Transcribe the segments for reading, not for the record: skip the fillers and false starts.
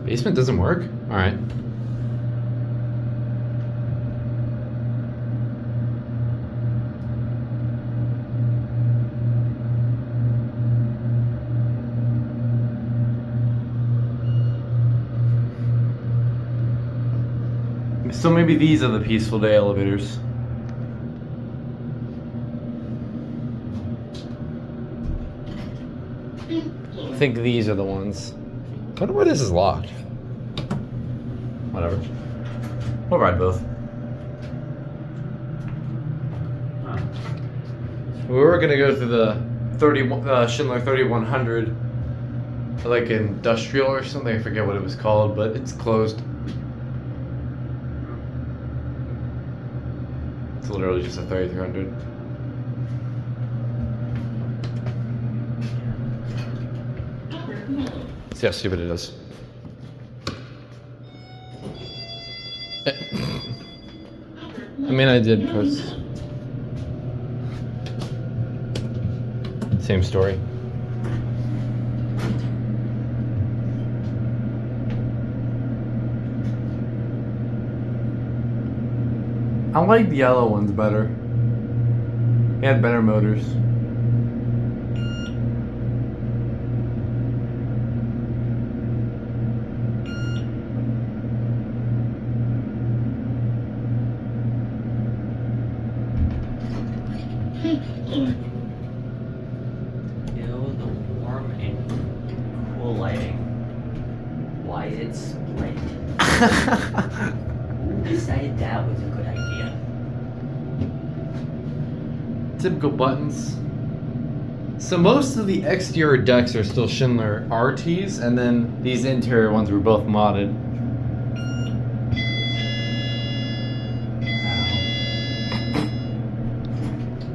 Basement doesn't work? Alright. So maybe these are the peaceful day elevators. I think these are the ones. I wonder why this is locked. Whatever. We'll ride both. We were gonna go through the Schindler 3100, like industrial or something. I forget what it was called, but it's closed. It's literally just a 3300. See how stupid it is. I mean, I did post. Same story. I like the yellow ones better. They had better motors. The warm and cool lighting. Why is it split? Who decided that was a good idea? Typical buttons. So most of the exterior decks are still Schindler RTs, and then these interior ones were both modded.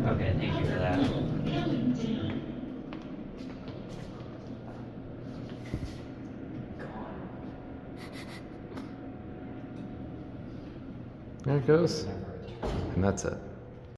Okay, thank you for that. There it goes. And that's it.